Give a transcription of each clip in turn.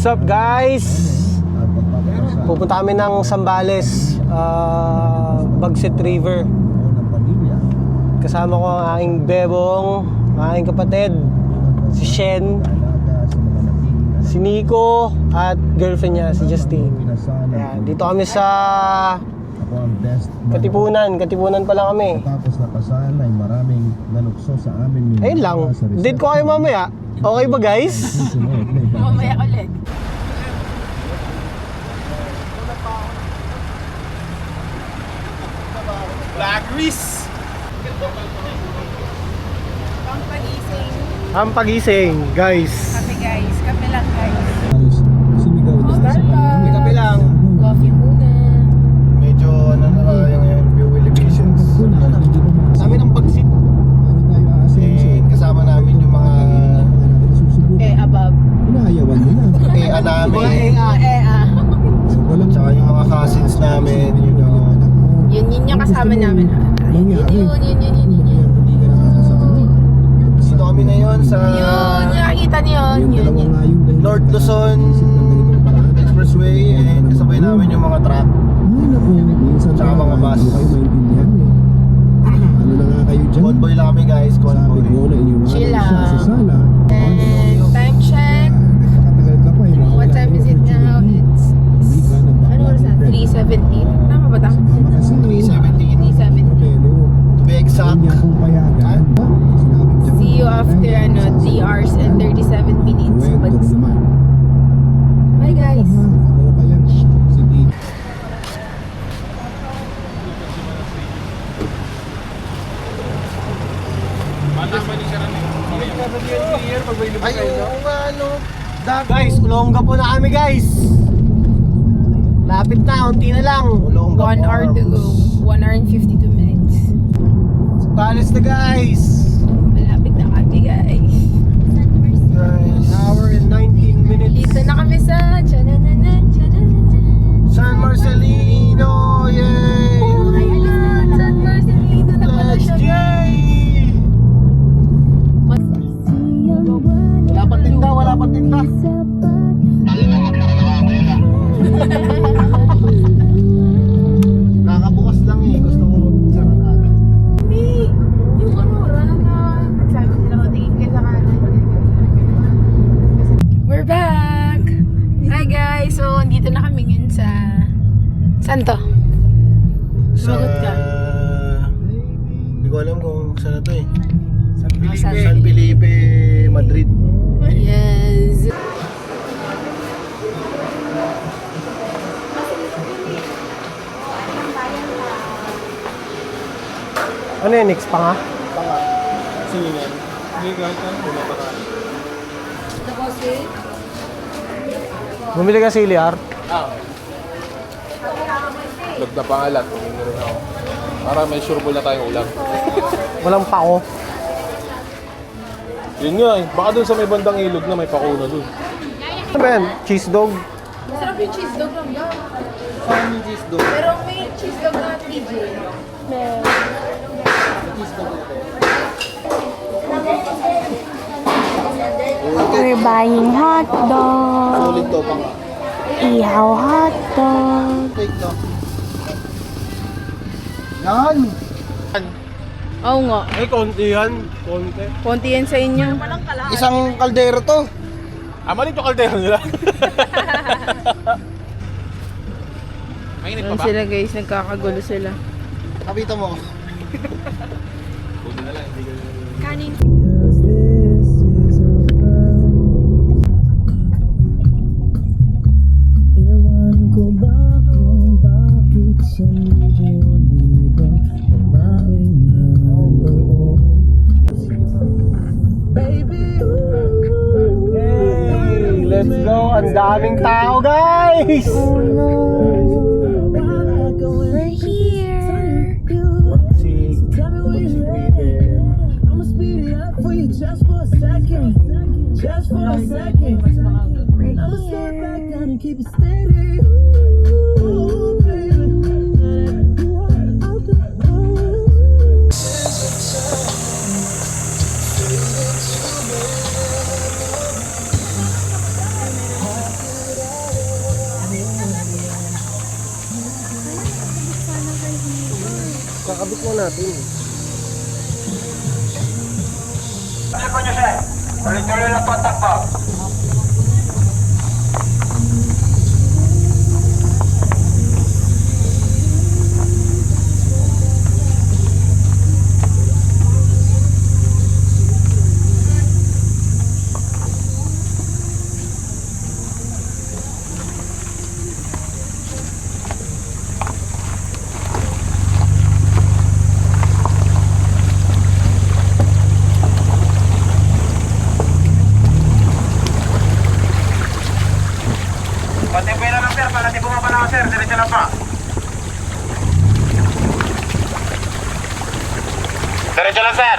What's up guys? Pupunta kami ng Zambales, Bagset River. Kasama ko ang aking bebong, aking kapatid, si Shen, si Nico, at girlfriend niya, si Justine. Ayan, dito kami sa Katipunan pa lang kami. Tapos napasahan ay maraming nanukso sa amin. Ayun lang, date ko kayo mamaya. Okay ba guys? Mamaya ulit. Black Reese! Pampagising. Ang pagising, guys. Kape guys. Kape lang guys. Sumigaw na Starbucks. May kape lang. Coffee muna. Medyo ano na kaya ngayon, view elevations. Sa amin ang pagsit. Kasama namin yung mga Above. Inahayawan nila. namin. Tsaka yung mga cousins namin, you know. Yun yung kasama namin. Yun. Hindi ka nakakasama. Dito kami ngayon sa Yun, nakakita niyo yun. North Luzon Expressway, and kasabay namin yung mga truck. Tsaka mga bus. Ano na nga kayo dyan? Convoy lang kami guys, convoy. Chill lang. Sa sala. And time check. Nakatagal ka pa eh. What time is it now? It's ano oras na? 3:17. Tama ba ta? 3:17 3:17. to be exact. See you after 3 hours and 37 minutes. Bye guys. Ay, yung ano. Guys, Olonga po na kami guys. Lapit na, unti na lang. 1 hour to go. 1 hour and 52 minutes. Zambales na guys. Malapit na kami guys. Guys, 1 hour and 19 minutes. Dito na kami sa San Marcelino, yay! San Marcelino na pala Let's siya G! guys. Wala pa tinda. Kakabukas lang eh, gusto ko sara na. Hindi. Yung rana na nagsabi sila ko tingin ka sa kanan. We're back! Hi guys! So, dito na kami ngayon sa... Saan to? Sumagot ka. Hindi ko alam kung saan na to eh. San San Felipe, Madrid. Yes! Ano yun, next pa nga? Sino yan? Hindi kahit ano, bumaparaan. Bumili ka sili, Art? Log na pangalan, tumingin rin ako. Para may sureball na tayong ulam. Walang pako. Yun nga eh, baka dun sa may bandang ilog na may pakuna dun. Ano ba yan? Cheese dog? Masarap yung cheese dog lang daw. Saan yung cheese dog? Pero may cheese dog na TJ. We're buying hot dog. Sulit to pa nga. Ihaw hot dog. Take to. Yan! Oo nga. Ay, konti yan. Konti. Konti yan sa inyo. Isang kaldero to. Malit yung kaldero nila. Mainit pa Doon ba? sila guys, nagkakagulo sila. Kapita mo. Kanin. Ewan ko ba kung bakit sa libo-libo kumain na loob. Baby, Hey, let's go. Ang daming tao, guys! We're here. I'ma speed it up for you just for a second. Just for a second. I'ma step back down and keep it steady. Ooh, baby. Kabit mo natin. Patipuin na lang sir, para di bumaba na ako sir, diretso lang pa. Diretso lang sir.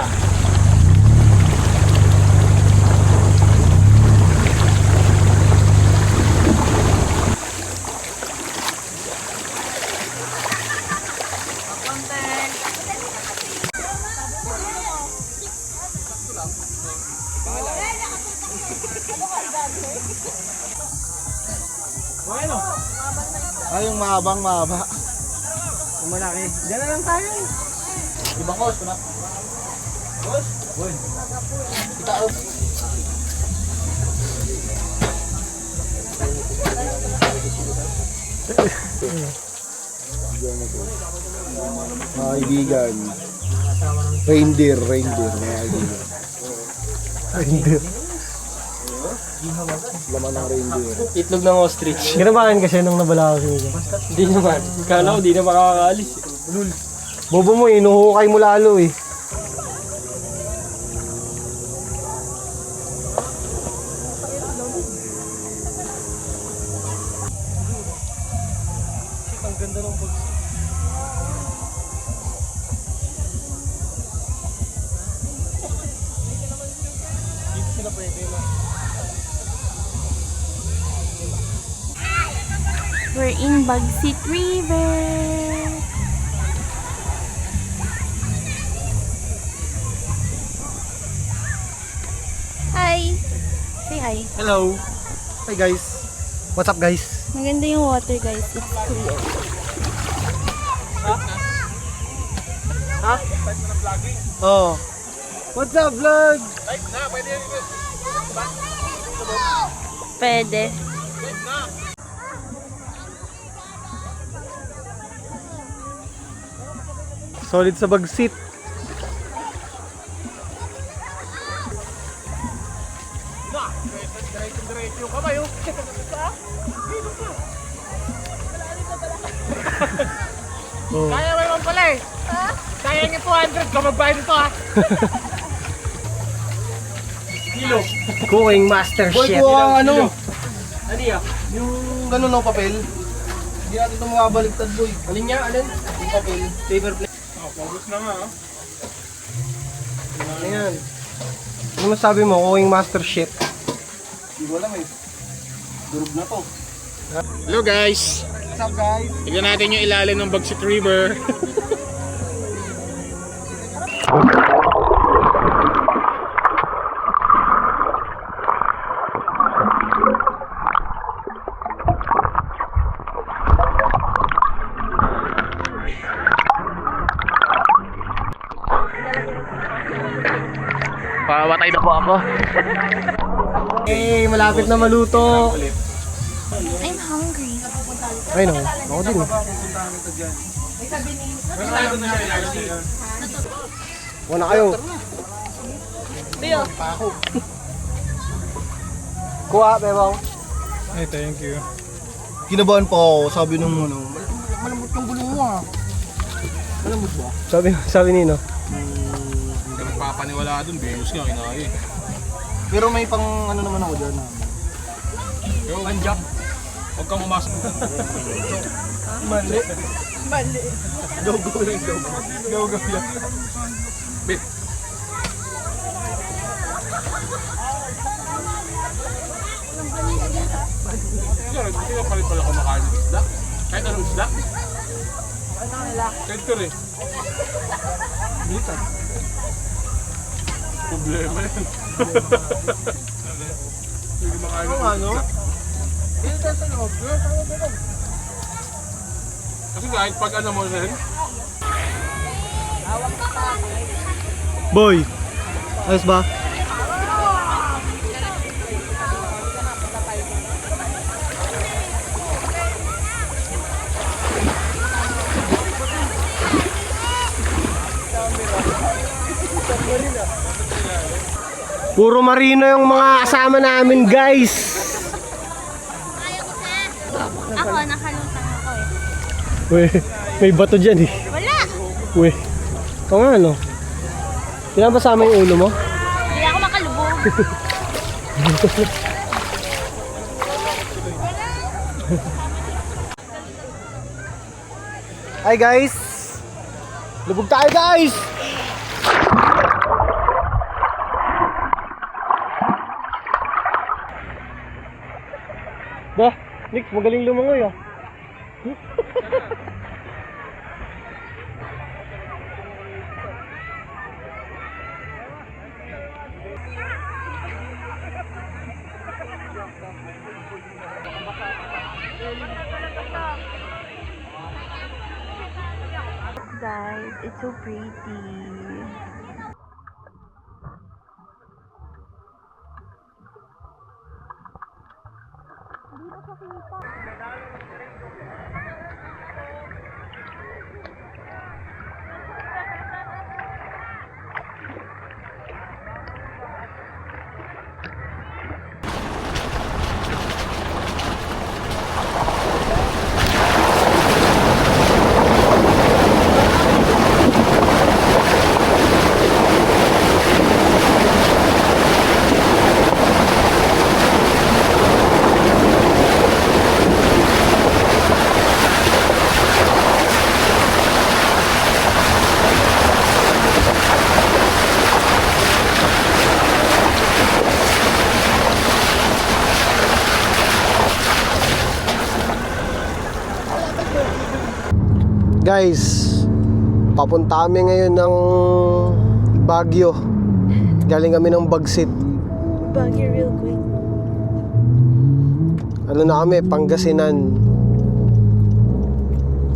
Ay, yung mahaba. Yung malaki. Diyan na lang tayo. Ibang kos ko na. Kos? Boy. Kita out. Mga kaibigan. Reindeer, mga kaibigan. Reindeer. Laman ng reindeer. Itlog ng ostrich. Ginabahan kasi nung nabala ako siya. Hindi naman. Kala ko di na makakaalis. Bobo mo, inuhukay mo lalo eh. Ang ganda ng pag... Dito sila pwede na. We're in Bagsit River. Hi. Say hi. Hello. Hi guys. What's up guys? Maganda yung water, guys. It's clear. Oh. What's up vlog? Pwede. Solid sa bagsit. Diretso ka ba yun? Kaya mo naman pala eh. Sayang yung 200 ka, magbayad ito ha. Cooking master Boy, chef. kuha ang ano, Ano yan? yung gano'n ng papel. Hindi natin ito makabaliktad, boy. Alin niya? Alin? Yung papel, paper plate. Focus na nga ha. Ayan. Ano masabi mo, cooking master chef? Hindi ko alam eh. Durog na to. Hello guys. What's up, guys? Tignan natin yung ilalim ng Bagsit River. Pamatay na po ako. Eh, malapit na maluto. I'm hungry. Ay no, ako din eh. Wala kayo. Kuha, bebang. Hey, thank you. Kinabahan pa ako, sabi nung ano, malambot yung gulong mo ah. Malambot ba? Sabi Nino. Hindi ka nagpapaniwala dun. Venus nga, kinaya eh. Pero may pang ano naman ako dyan ah. Pero, Panjak. Huwag kang umasok. Mali. Go-go lang, go-go. Go-go lang. Bit. Hindi ka palit pala kumakain ng isda. Kahit anong isda. Kahit ka rin. Bilitan. Problema yan. Hindi makain ng Ano? isda. Kasi kahit pag ano mo rin, Boy, ayos ba? Puro marino yung mga kasama namin, guys. Ako, nakalutang ako eh. Uy, may bato dyan eh. Wala! Uy, ito nga ano. Pinapasama yung ulo mo? Hindi ako makalubog. Hi guys! Lubog tayo guys! Bah, Nick, magaling lumangoy ah. Guys, it's so pretty. Guys, papunta kami ngayon ng Baguio. Galing kami ng Bagsit. Baguio real quick. Ano na kami, Pangasinan.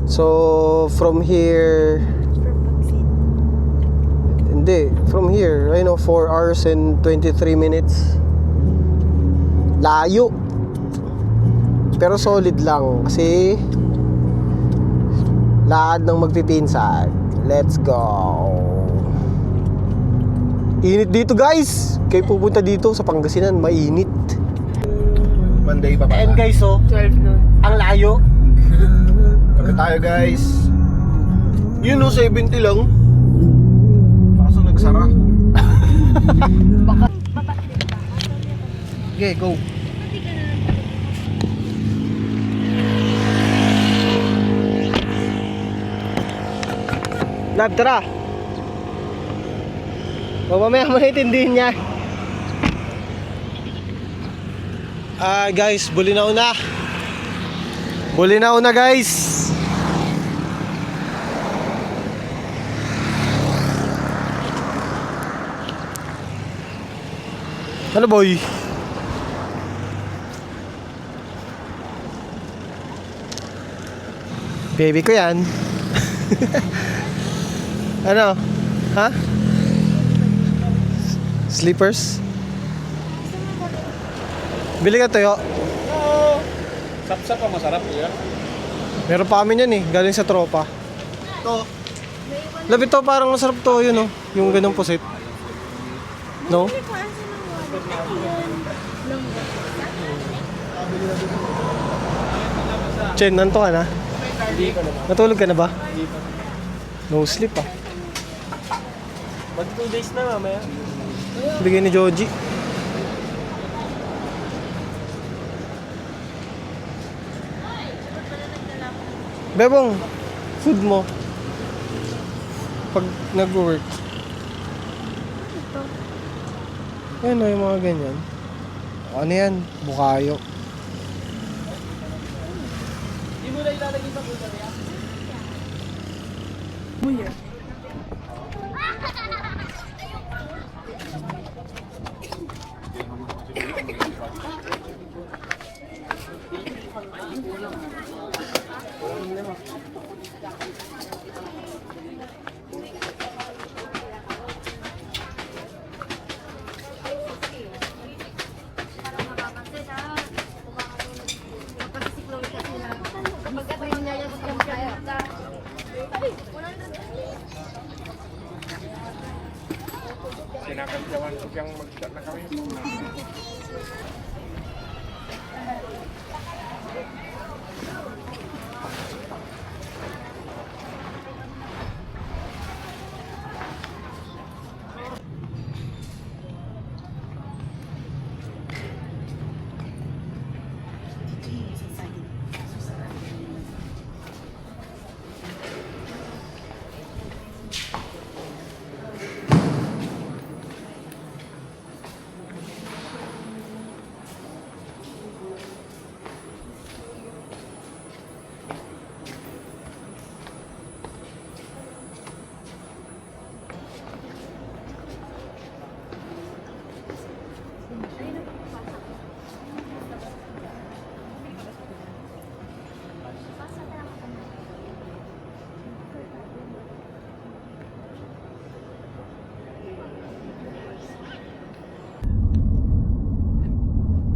So, from here... Hindi, from here, 4 hours and 23 minutes. Layo. Pero solid lang kasi lahat ng magpipinsan. Let's go. Init dito guys. Kayo pupunta dito sa Pangasinan, mainit. Monday pa And pala. guys, 12 noon. Ang layo. Pagka tayo guys. Yun 70 lang. Kaso nagsara. Okay, go. Lab, tara. Mamaya maintindihin niya. Guys, Bulinaw na. Bulinaw na guys. Ano boy? Baby ko yan. Ano? Ha? Slippers? Bili ka tuyo. Sapsap pa masarap yan. Meron pa kami yan eh, galing sa tropa. Ito. Labit to, parang masarap to yun oh. Yung ganong pusit. No? Chen, nanto ka na? Hindi ko naman. Natulog ka na ba? Hindi pa. No sleep ah. Mag 2 days na mamaya. Bigay ni Joji. Bebong, food mo. Pag nag-work. Ayun o, yung mga ganyan. Ano yan? Bukayo. Hindi mo na ilalagay sa puso niya. Hanggang mag-shot na kami.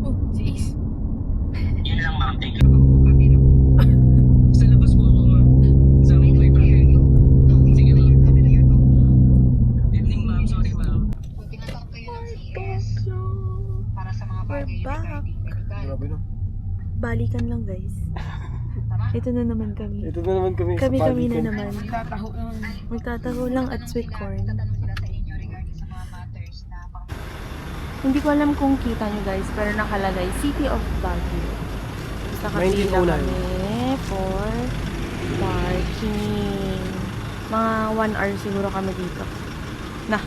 Oh, si Ace. Sa labas po ako, ma'am. Kasama ko yung family. Sige, ma'am. Evening, ma'am. Sorry, ma'am. We're back. Grabe no. Balikan lang guys. Ito na naman kami. Ito na naman kami sa Kami-kami na Balikan. naman. Magtataho lang at sweet corn. Hindi ko alam kung kita nyo guys, pero nakalagay City of Baguio. Tapos nakapila 1909. kami for parking. Mga 1 hour siguro kami dito. Na,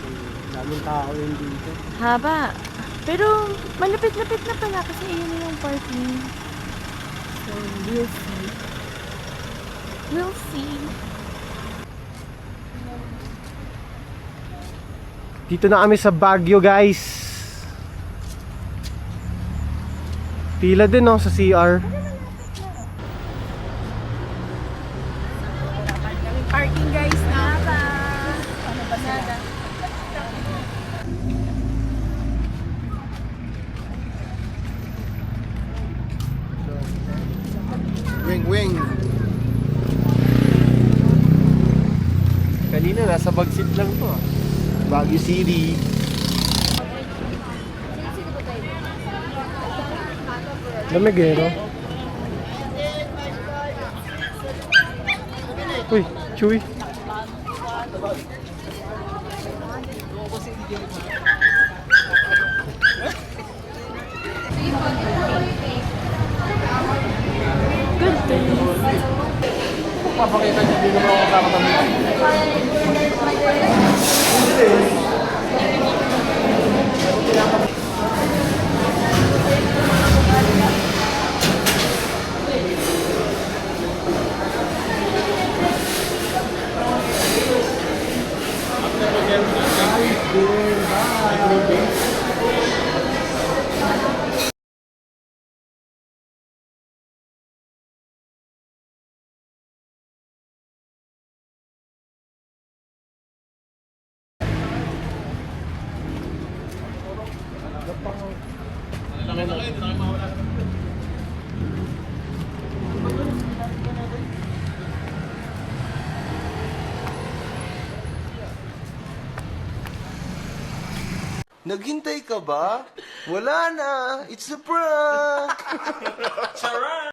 Daming tao yun dito. haba. Pero malapit-lapit na pala kasi yun na yung parking. So, we'll see. We'll see. Dito na kami sa Baguio, guys. Pila din no sa CR. Parking guys na. Wing wing. Kanina nasa Bagsit lang to. Baguio City. Lamig eh, no? Uy, Chewy. Good thing. Papakita niyo, hindi naman ako kakatabi. Naghintay ka ba? Wala na. It's a prank.